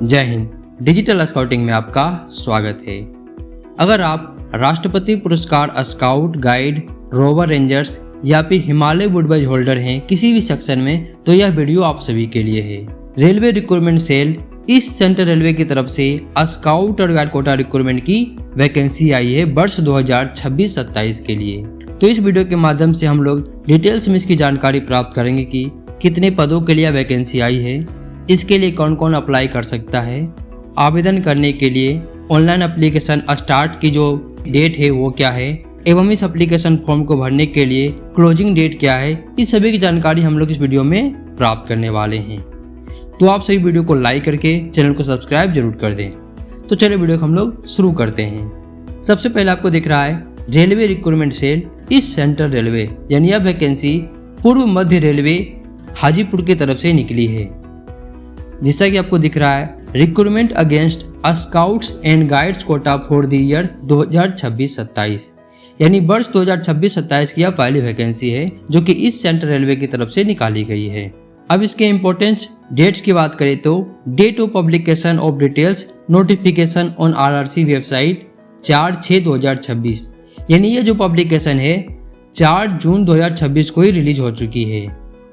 जय Hind. Digital scouting में आपका स्वागत है। अगर आप राष्ट्रपति पुरस्कार स्काउट गाइड, रोवर रेंजर्स या फिर हिमालय वुडबज होल्डर हैं किसी भी सेक्शन में, तो यह वीडियो आप सभी के लिए है। Railway recruitment cell east central railway की तरफ से स्काउट और गाइड कोटा रिक्रूटमेंट की वैकेंसी आई है वर्ष 2026-27 के लिए। तो इस वीडियो के माध्यम से हम लोग डिटेल्स में इसकी जानकारी प्राप्त करेंगे कि कितने पदों के लिए वैकेंसी आई है, इसके लिए कौन कौन अप्लाई कर सकता है, आवेदन करने के लिए ऑनलाइन एप्लीकेशन स्टार्ट की जो डेट है वो क्या है, एवं इस एप्लीकेशन फॉर्म को भरने के लिए क्लोजिंग डेट क्या है। इस सभी की जानकारी हम लोग इस वीडियो में प्राप्त करने वाले हैं। तो आप सभी वीडियो को लाइक करके चैनल को सब्सक्राइब जरूर कर दें। तो चलिए वीडियो को हम लोग शुरू करते हैं। सबसे पहले आपको दिख रहा है railway recruitment cell east central railway, यानी यह वैकेंसी पूर्व मध्य रेलवे हाजीपुर की तरफ से निकली है। जैसा कि आपको दिख रहा है recruitment against scouts and guides Kota for the year 2026-27, यानी वर्ष 2026-27 की यह पहली वैकेंसी है जो कि ईस्ट सेंट्रल रेलवे की तरफ से निकाली गई है। अब इसके इम्पोर्टेंस डेट्स की बात करें तो date of publication of details notification on RRC website 4/6/2026, यानी ये जो पब्लिकेशन है 4 जून 2026 को ही रिलीज हो चुकी है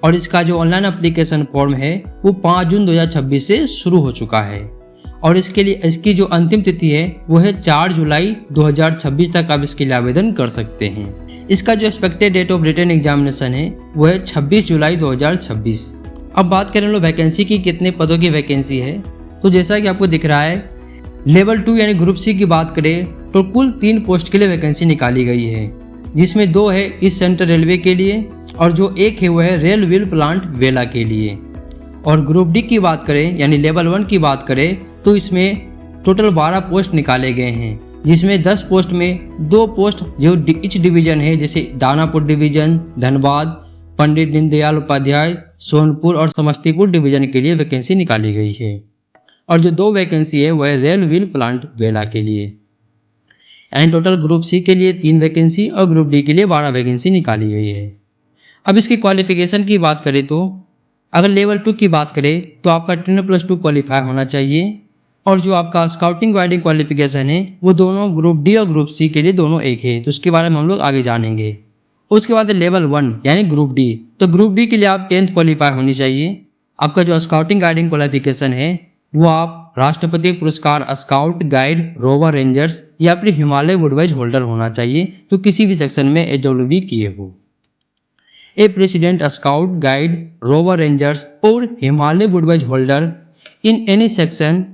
और इसका जो ऑनलाइन एप्लीकेशन फॉर्म है वो 5 जून 2026 से शुरू हो चुका है और इसके लिए इसकी जो अंतिम तिथि है वो है 4 जुलाई 2026 तक आप इसके लिए आवेदन कर सकते हैं। इसका जो expected date of written examination है वो है 26 जुलाई 2026। अब बात करें लो वैकेंसी की, कितने पदों की वैकेंसी है। तो जैसा कि आपको दिख रहा है लेवल 2 यानी ग्रुप सी की बात करें तो कुल 3 पोस्ट के लिए वैकेंसी निकाली गई है, जिसमें 2 है ईस्ट सेंट्रल रेलवे के लिए और जो एक है वो है रेल व्हील प्लांट वेला के लिए। और ग्रुप डी की बात करें यानी लेवल 1 की बात करें तो इसमें टोटल 12 पोस्ट निकाले गए हैं, जिसमें 10 पोस्ट में 2 पोस्ट जो ईच डिवीजन है, जैसे दानापुर डिवीजन, धनबाद, पंडित दीनदयाल उपाध्याय, सोनपुर और समस्तीपुर डिवीजन के लिए वैकेंसी निकाली गई है। और जो 2 वैकेंसी है वह रेल व्हील प्लांट वेला के लिए। एंड टोटल ग्रुप सी के लिए 3 वैकेंसी और ग्रुप डी के लिए 12 वैकेंसी निकाली गई है। अब इसकी क्वालिफिकेशन की बात करें तो अगर लेवल 2 की बात करें तो आपका 10+2 क्वालिफाई होना चाहिए और जो आपका स्काउटिंग गाइडिंग क्वालिफिकेशन है वो दोनों ग्रुप डी और ग्रुप सी के लिए दोनों एक है, तो उसके बारे में हम लोग आगे जानेंगे। उसके बाद लेवल 1 यानी ग्रुप डी, तो ग्रुप डी के लिए आप 10th क्वालिफाई होनी चाहिए। आपका जो स्काउटिंग गाइडिंग क्वालिफिकेशन है वो आप राष्ट्रपति पुरस्कार स्काउट गाइड रोवर रेंजर्स या फिर हिमालय वुडबज होल्डर होना चाहिए जो किसी भी सेक्शन में HWB किए हो। A president scout guide rover rangers और Himalaya wood badge holder in any section,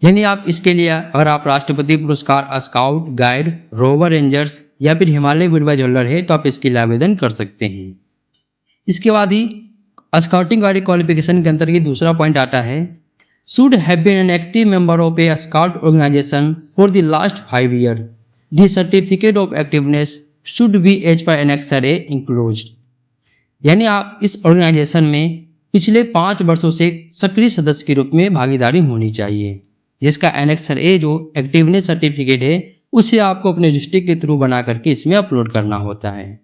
यानी आप इसके लिए अगर आप राष्ट्रपति पुरस्कार स्काउट गाइड रोवर रेंजर्स या फिर हिमालय वुडबज होल्डर है तो आप इसके लिए आवेदन कर सकते हैं। इसके बाद ही स्काउटिंग गाइड क्वालिफिकेशन के अंतर्गत दूसरा पॉइंट आता है should have been an active member of a scout organization for the last 5 years. The certificate of activeness should be as per Annexure A enclosed. यानी आप इस ऑर्गेनाइजेशन में पिछले 5 वर्षों से सक्रिय सदस्य के रूप में भागीदारी होनी चाहिए, जिसका Annexure A जो एक्टिवनेस सर्टिफिकेट है उसे आपको अपने डिस्ट्रिक्ट के थ्रू बना करके इसमें अपलोड करना होता है।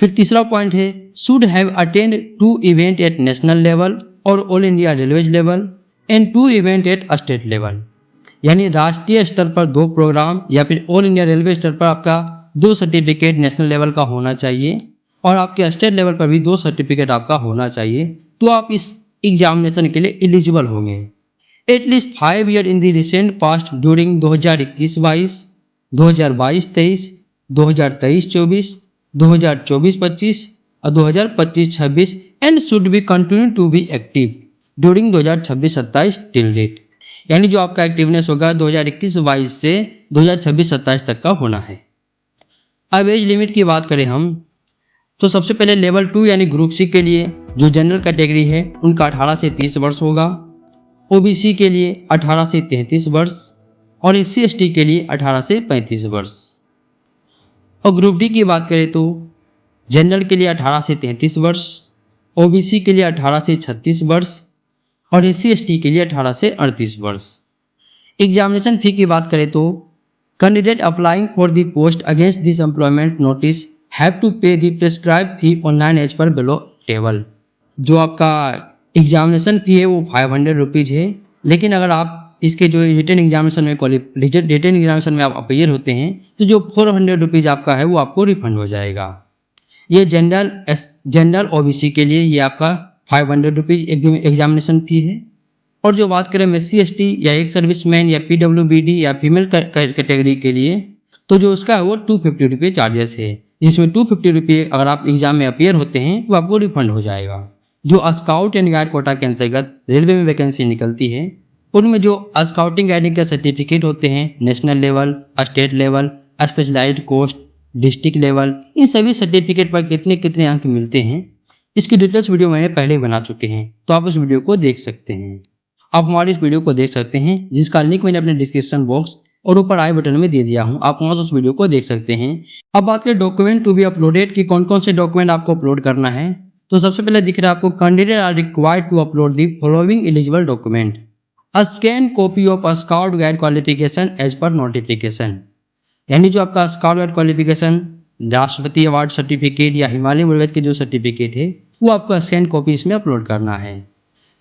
फिर तीसरा पॉइंट है should have attended 2 event at national level और all India railways level and 2 event at state level, यानी राष्ट्रीय स्तर पर 2 प्रोग्राम या फिर ऑल इंडिया रेलवे स्तर पर आपका 2 सर्टिफिकेट नेशनल लेवल का होना चाहिए और आपके स्टेट लेवल पर भी 2 सर्टिफिकेट आपका होना चाहिए, तो आप इस एग्जामिनेशन के लिए एलिजिबल होंगे। At least 5 year in the recent past during 2021-22, 2022-23, 2023-24, 2024-25 और 2025-26 and should be continue to be active during 2026-27 till date, यानी जो आपका एक्टिवनेस होगा 2021-22 से 2026-27 तक का होना है। अब एज लिमिट की बात करें हम तो सबसे पहले लेवल 2 यानी ग्रुप सी के लिए जो जनरल कैटेगरी है उनका 18 से 30 वर्ष होगा, OBC के लिए 18 से 33 वर्ष और SC/ST के लिए 18 से 35 वर्ष। और ग्रुप डी की बात करें तो जनरल के लिए 18 से 33 वर्ष, OBC के लिए 18 से 36 वर्ष और SC/ST के लिए 18 से 38 वर्ष। एग्जामिनेशन फी की बात करें तो candidate applying for the post against this employment notice have to pay the prescribe fee online as per below table. जो आपका एग्जामिनेशन फी है वो 500 रुपीज़ है, लेकिन अगर आप इसके जो रिटर्न एग्जामिनेशन में आप अपीयर होते हैं तो जो 400 रुपीज़ आपका है वो आपको रिफंड हो जाएगा। ये जनरल ओबीसी के लिए ये आपका 500 रुपीज़ एग्जामिनेशन फी है। और जो बात करें SC/ST या एक सर्विसमैन या PWBD या फीमेल कैटेगरी के लिए तो जो उसका है वो 250 रुपये चार्जेस है, जिसमें 250 रुपये अगर आप एग्जाम में अपीयर होते हैं तो आपको रिफंड हो जाएगा। जो स्काउट एंड गाइड कोटा के अंतर्गत रेलवे में वैकेंसी निकलती है उनमें जो स्काउटिंग गाइडिंग के सर्टिफिकेट होते हैं national level, state level, specialised course, district level, इन सभी सर्टिफिकेट पर कितने कितने अंक मिलते हैं इसकी डिटेल्स वीडियो मैंने पहले ही बना चुके हैं, तो आप उस वीडियो को देख सकते हैं। आप हमारी इस वीडियो को देख सकते हैं जिसका लिंक मैंने अपने डिस्क्रिप्शन बॉक्स और ऊपर आई बटन में दे दिया हूं, आप वहां से उस वीडियो को देख सकते हैं। अब बात करें डॉक्यूमेंट टू बी अपलोडेड कि कौन कौन से डॉक्यूमेंट आपको अपलोड करना है, तो सबसे पहले दिख रहा है आपको candidate are required to upload the following eligible document. A scan copy of a scout guide qualification as per notification, यानी जो आपका स्काउट गाइड क्वालिफिकेशन, राष्ट्रपति अवार्ड सर्टिफिकेट या हिमालय बुडवैज के जो सर्टिफिकेट है वो आपको स्कैन कॉपी इसमें अपलोड करना है।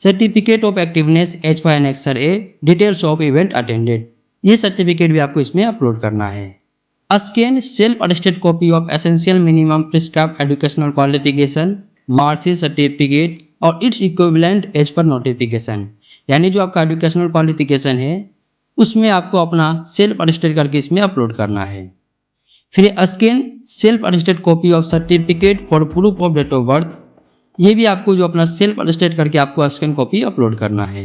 Certificate of activeness as per annexure A, details of event attended, ये सर्टिफिकेट भी आपको इसमें अपलोड करना है। Scan self attested copy of essential minimum prescribed educational qualification, marksheet certificate और its equivalent as per notification, यानी जो आपका एजुकेशनल क्वालिफिकेशन है उसमें आपको अपना सेल्फ अटेस्टेड करके इसमें अपलोड करना है। फिर scan self attested copy of certificate for proof of date of birth, ये भी आपको जो अपना सेल्फ अटेस्टेड करके आपको स्कैन कॉपी अपलोड करना है।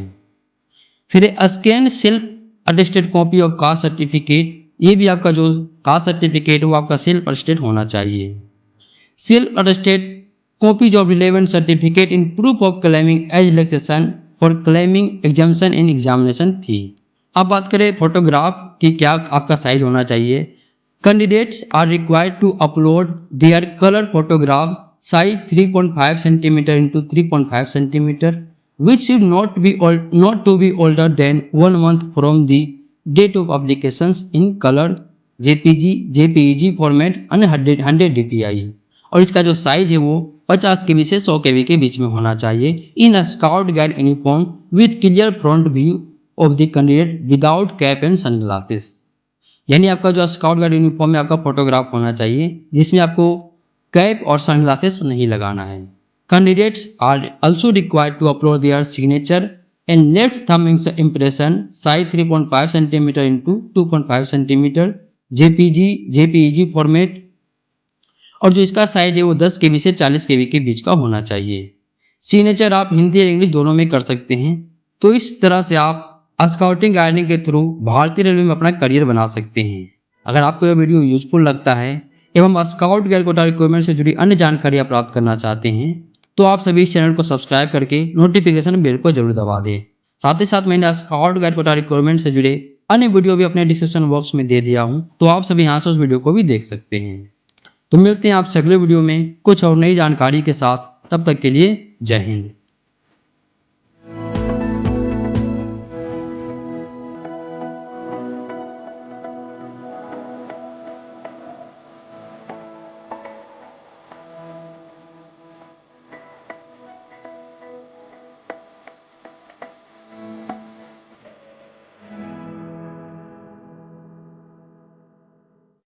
फिर scan self attested copy of caste certificate, ये भी आपका जो कास्ट सर्टिफिकेट है वो आपका सेल्फ अटेस्टेड होना चाहिए। Self attested copies of relevant certificate in proof of claiming age relaxation for claiming examination in examination फी। अब बात करें फोटोग्राफ की क्या आपका साइज होना चाहिए। Candidates are required to upload their colour photograph size 3.5 cm into 3.5 cm, which should not to be older than 1 month from the date of applications in color, JPG format and 100 dpi, और इसका जो size है वो 50 KB से 100 KB के बीच में होना चाहिए। In scout guide uniform with clear front view of the candidate without cap and sunglasses, यानी आपका जो स्काउट गाइड यूनिफॉर्म में आपका फोटोग्राफ होना चाहिए जिसमें आपको कैप और सनग्लासेस नहीं लगाना है। Candidates are also required to upload their signature and left thumb impression size 3.5 cm into 2.5 cm, JPG format, और जो इसका साइज है वो 10 KB से 40 KB के बीच का होना चाहिए। सिग्नेचर आप हिंदी और इंग्लिश दोनों में कर सकते हैं। तो इस तरह से आप स्काउटिंग गाइडिंग के थ्रू भारतीय रेलवे में अपना करियर बना सकते हैं। अगर आपको यह वीडियो यूजफुल लगता है एवं स्काउट गाइड कोटा रिक्वायरमेंट से जुड़ी अन्य जानकारियाँ प्राप्त करना चाहते हैं तो आप सभी इस चैनल को सब्सक्राइब करके नोटिफिकेशन बेल को जरूर दबा दें। साथ ही साथ मैंने स्काउट गाइड कोटा रिक्वायरमेंट से जुड़े अन्य वीडियो भी अपने डिस्क्रिप्शन बॉक्स में दे दिया हूँ, तो आप सभी यहाँ से उस वीडियो को भी देख सकते हैं। तो मिलते हैं आपसे अगले वीडियो में कुछ और नई जानकारी के साथ, तब तक के लिए जय हिंद।